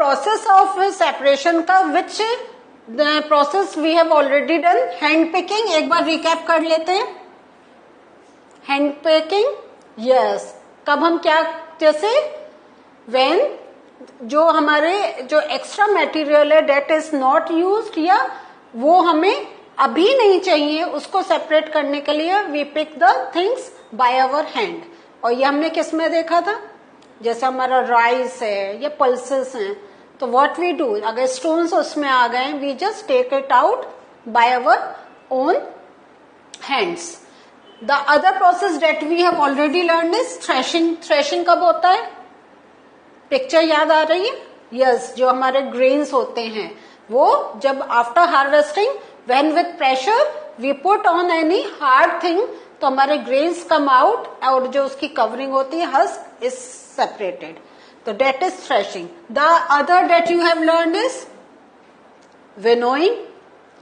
Process of separation का which process we have already done, hand picking. एक बार recap कर लेते हैं. Hand picking, yes. कब हम क्या, जैसे व्हेन जो हमारे जो एक्स्ट्रा मटेरियल है डेट इज नॉट यूज्ड, या वो हमें अभी नहीं चाहिए, उसको सेपरेट करने के लिए we pick the things by our hand. और ये हमने किस में देखा था, जैसे हमारा राइस है या पल्सेस हैं, तो व्हाट वी डू, अगर स्टोन्स उसमें आ गए, we just take it out by our own hands. The other process that we have already learn is threshing. Threshing कब होता है, पिक्चर याद आ रही है, यस. जो हमारे ग्रेन्स होते हैं वो जब after harvesting when with pressure we put on any hard thing, तो हमारे ग्रेन्स कम आउट और जो उसकी कवरिंग होती है हस्क इज सेपरेटेड. तो that is threshing. The other that you have learn is winnowing.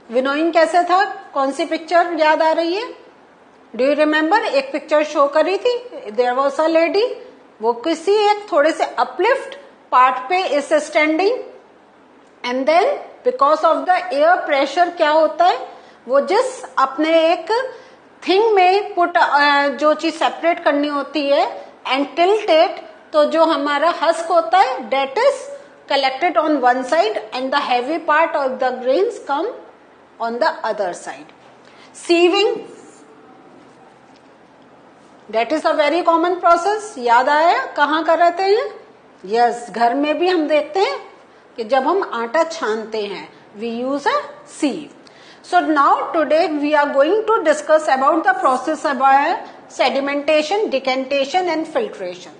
Winnowing कैसे था, कौन सी पिक्चर याद आ रही है, डू यू रिमेम्बर. एक पिक्चर शो करी थी, देयर वाज अ लेडी, वो किसी एक थोड़े से अपलिफ्ट पार्ट पे is standing, and then because of the air pressure क्या होता है, वो जिस अपने एक थिंग में पुट जो चीज सेपरेट करनी होती है एंड टिल्ट इट, तो जो हमारा हस्क होता है that is collected on one side and the heavy part of the grains come on the other side. Sieving, that is a very common process. याद आया कहाँ कराते हैं, यस. घर में भी हम देखते हैं कि जब हम आटा छानते हैं we use a sieve. So now today we are going to discuss about the process about sedimentation, decantation and filtration.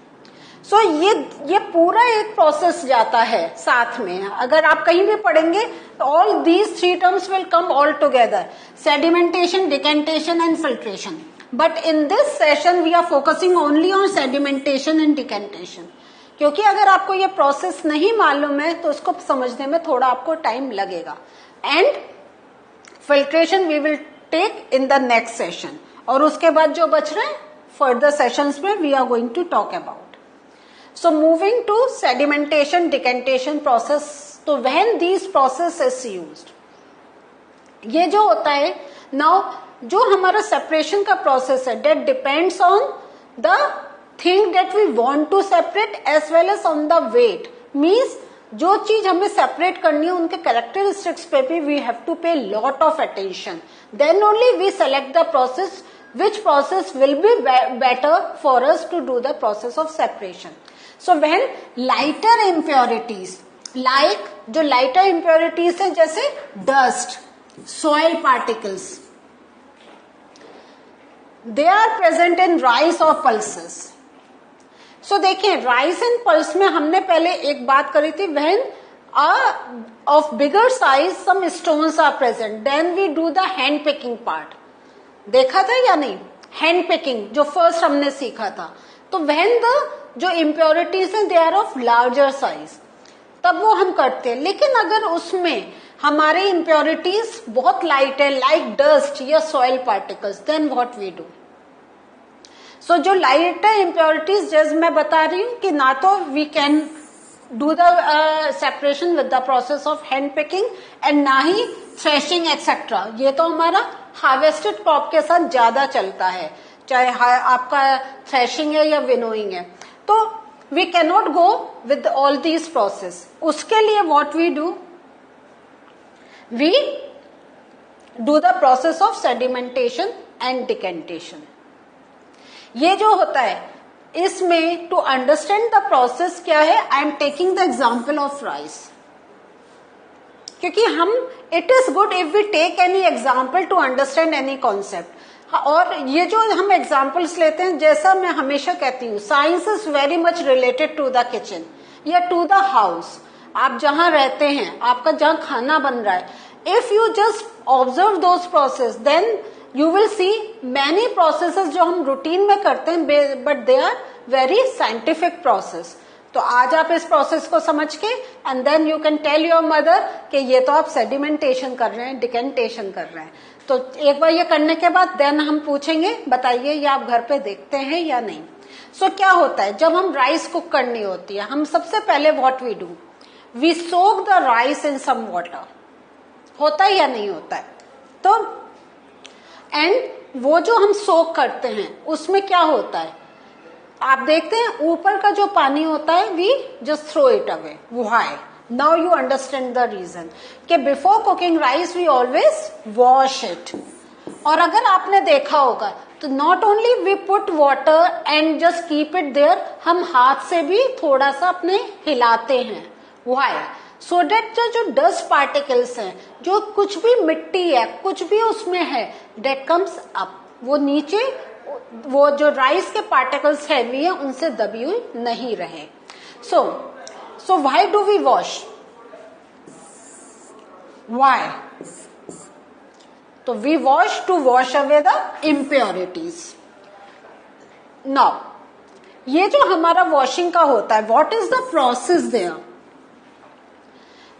So ये पूरा एक प्रोसेस जाता है साथ में. अगर आप कहीं भी पढ़ेंगे तो all these three terms will come all together: sedimentation, decantation and filtration. But in this session we are focusing only on sedimentation and decantation. क्योंकि अगर आपको ये प्रोसेस नहीं मालूम है तो उसको समझने में थोड़ा आपको टाइम लगेगा. And filtration we will take in the next session. और उसके बाद जो बच रहे हैं फर्दर सेशंस में we are going to talk about. So moving to sedimentation decantation process. तो when these process is used, ये जो होता है नाउ, जो हमारा सेपरेशन का प्रोसेस है that depends on the thing that we want to separate as well as on the weight. Means जो चीज हमें सेपरेट करनी है उनके कैरेक्टरिस्टिक्स पे भी we have to pay lot of attention. Then only we select the process which process will be better for us to do the process of separation. So when lighter impurities, like जो lighter impurities है जैसे dust, soil particles, they are present in rice और pulses. So देखिए rice and pulse में हमने पहले एक बात करी थी, when of bigger size some stones are present then we do the hand picking part. देखा था या नहीं, हैंड पिकिंग जो फर्स्ट हमने सीखा था. तो व्हेन द जो इम्प्योरिटीज हैं they are of larger size, तब वो हम करते हैं. लेकिन अगर उसमें हमारे इम्प्योरिटीज बहुत लाइट है लाइक डस्ट या soil particles, then what we do. So जो लाइटर इम्प्योरिटीज जैसे मैं बता रही हूँ कि ना तो we can do the separation with the process of hand picking and ना ही थ्रेशिंग एक्सेट्रा. ये तो हमारा हार्वेस्टेड क्रॉप के साथ ज्यादा चलता है, चाहे आपका थ्रेशिंग है या विनोइंग है. तो we cannot go with all these process. उसके लिए what we do, we do the process of sedimentation and decantation. ये जो होता है इसमें टू अंडरस्टैंड द प्रोसेस क्या है, I am taking the example of rice, क्योंकि हम it is good if we take any example to understand any concept. और ये जो हम एग्जाम्पल्स लेते हैं, जैसा मैं हमेशा कहती हूँ, science is very much related to the kitchen या टू द हाउस. आप जहां रहते हैं, आपका जहां खाना बन रहा है, if you just observe those process then you will see many processes जो हम रूटीन में करते हैं but they are very scientific process. तो आज आप इस प्रोसेस को समझ के and then you can tell your mother कि ये तो आप सेडिमेंटेशन कर रहे हैं, डिकेंटेशन कर रहे हैं. तो एक बार ये करने के बाद देन हम पूछेंगे बताइए ये आप घर पे देखते हैं या नहीं. सो क्या होता है जब हम राइस कुक करनी होती है, हम सबसे पहले what we do, we soak the rice in some water, होता है या नहीं होता है? तो एंड वो जो हम सोक करते हैं उसमें क्या होता है, आप देखते हैं ऊपर का जो पानी होता है we just throw it away. Why? Now you understand the reason कि before cooking rice we always wash it. और अगर आपने देखा होगा तो not only we put water and just keep it there, हम हाथ से भी थोड़ा सा अपने हिलाते हैं. व्हाई? सो डेट जो डस्ट पार्टिकल्स हैं, जो कुछ भी मिट्टी है, कुछ भी उसमें है, डेट कम्स अप, वो नीचे, वो जो राइस के पार्टिकल्स हैवी है उनसे दबी हुई नहीं रहे. So why do we wash? Why? तो we wash to wash away the impurities. Now ये जो हमारा वॉशिंग का होता है, what is the process there?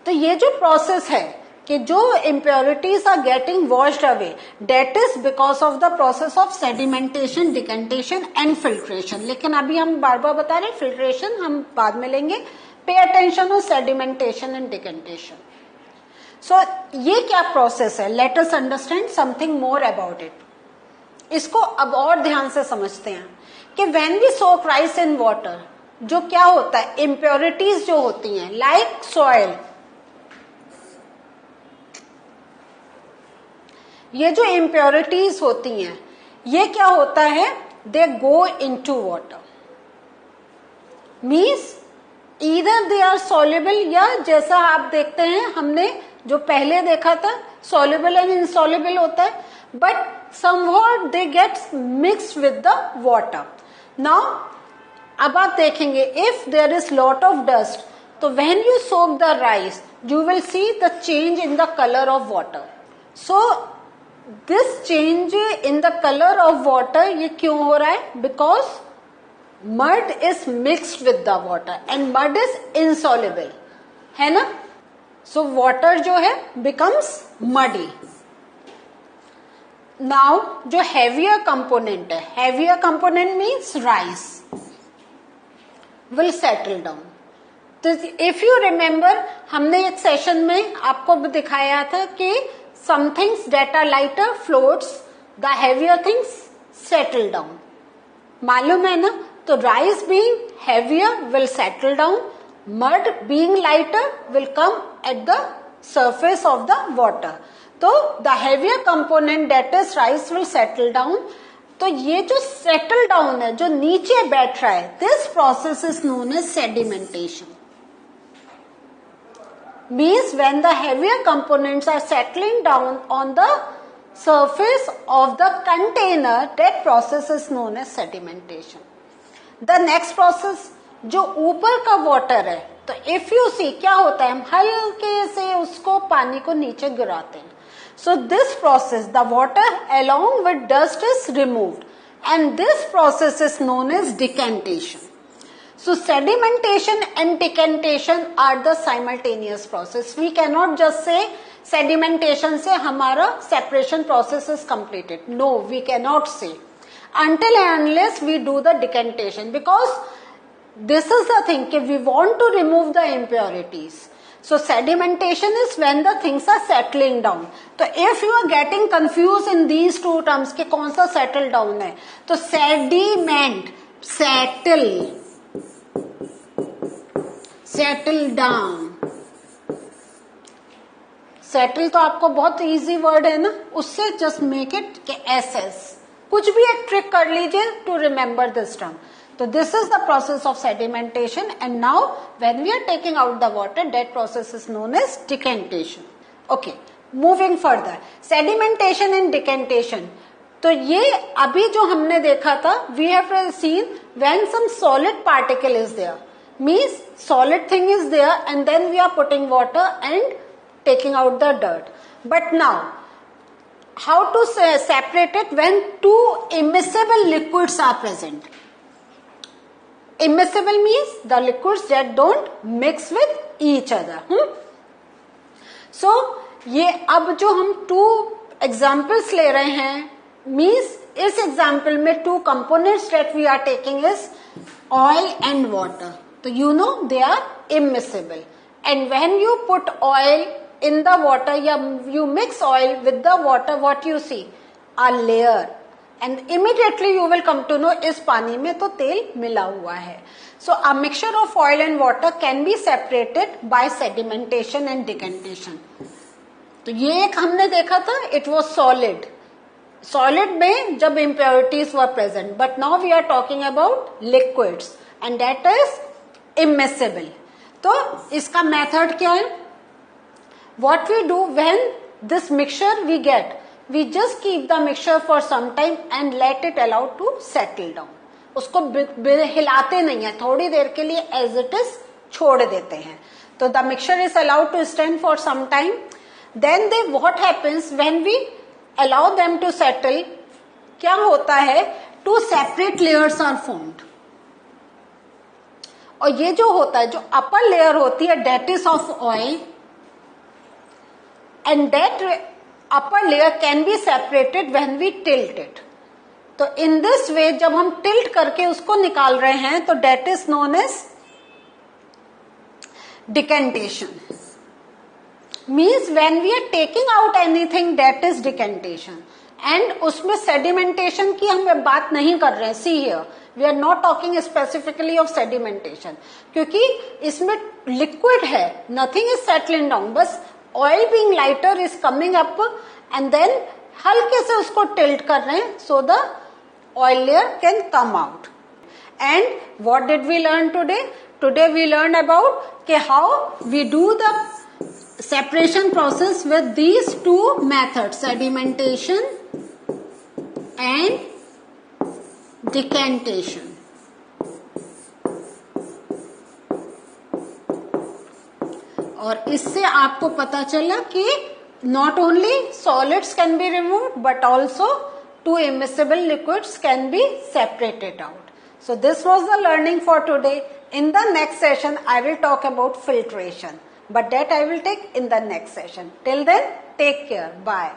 तो ये जो प्रोसेस है कि जो impurities are getting washed away, that is because of the process of sedimentation, decantation and filtration. लेकिन अभी हम बार बार बता रहे हैं फिल्ट्रेशन हम बाद में लेंगे. Pay attention on sedimentation and decantation. So ये क्या प्रोसेस है? Let us understand something more about it. इसको अब और ध्यान से समझते हैं कि when we soak rice in water, जो क्या होता है, इम्प्योरिटीज जो होती हैं लाइक सॉइल, ये जो इम्प्योरिटीज होती हैं ये क्या होता है, they go into water. Means either they are soluble, या जैसा आप देखते हैं हमने जो पहले देखा था सॉल्युबल एंड इनसॉल्युबल होता है, but somewhat they gets mixed with the water. Now अब आप देखेंगे if there is lot of dust, तो when you soak the rice you will see the change in the colour of water. So this change in the colour of water ये क्यों हो रहा है? Because mud is mixed with the water and mud is insoluble, है ना. So water जो है becomes muddy. Now जो हैवियर कंपोनेंट है, heavier component means rice will settle down. तो इफ यू रिमेम्बर हमने एक सेशन में आपको दिखाया था कि some things that are lighter floats, the heavier things settle down. मालूम है ना. तो rice being heavier will settle down, mud being lighter will come at the surface of the water. तो the heavier component that is rice will settle down. तो ये जो settle down है, जो नीचे बैठ रहा है, this process is known as sedimentation. Means when the heavier components are settling down on the surface of the container, that process is known as sedimentation. The next process जो ऊपर का water है, तो if you see क्या होता है, हम हल्के से उसको पानी को नीचे गिराते हैं. So this process, the water along with dust is removed, and this process is known as decantation. So sedimentation and decantation are the simultaneous process. We cannot just say sedimentation से हमारा separation process is completed. No, we cannot say until and unless we do the decantation, because this is the thing कि we want to remove the impurities. So sedimentation is when the things are settling down. तो if you are getting confused in these two terms कि कौन सा settle down है, तो sediment, settle, settle down. Settle तो आपको बहुत easy word है ना, उससे जस्ट मेक इट के एसएस, कुछ भी एक ट्रिक कर लीजिए टू रिमेंबर दिस टर्म. तो this is the process of sedimentation. And now when we are taking out the water, that process is known as decantation. Okay, moving further, sedimentation and decantation. तो ये अभी जो हमने देखा था, we have seen when some solid particle is there, means solid thing is there and then we are putting water and taking out the dirt. But now how to separate it when two immiscible liquids are present? Immiscible means the liquids that don't mix with each other. So ये अब जो हम two examples ले रहे हैं, means इस example में two components that we are taking is oil and water. So you know they are immiscible, and when you put oil in the water, you mix oil with the water, what you see? A layer, and immediately you will come to know इस पानी में तो तेल मिला हुआ है. So a mixture of oil and water can be separated by sedimentation and decantation. तो ये एक हमने देखा था, it was solid. Solid में जब impurities were present, but now we are talking about liquids and that is immiscible. तो इसका method क्या है? What we do when this mixture we get, we just keep the mixture for some time and let it allow to settle down. उसको हिलाते नहीं है, थोड़ी देर के लिए as it is छोड़ देते हैं. तो the mixture is allowed to stand for some time. Then what happens when we allow them to settle? क्या होता है? Two separate layers are formed. और ये जो होता है, जो upper layer होती है, that is of oil, and that upper layer can be separated when we tilt it. तो in this way जब हम tilt करके उसको निकाल रहे हैं तो that is known as decantation. Means when we are taking out anything, that is decantation. And उसमें sedimentation की हम बात नहीं कर रहे हैं. See here, we are not talking specifically of sedimentation. क्योंकि इसमें liquid है, nothing is settling down. बस oil being lighter is coming up and then हल्के से उसको tilt कर रहे हैं so the oil layer can come out. And what did we learn today? Today we learned about how we do the separation process with these two methods, sedimentation and decantation. और इससे आपको पता चला कि not only solids can be removed but also two immiscible liquids can be separated out. So this was the learning for today. In the next session I will talk about filtration, but that I will take in the next session. Till then, take care. Bye.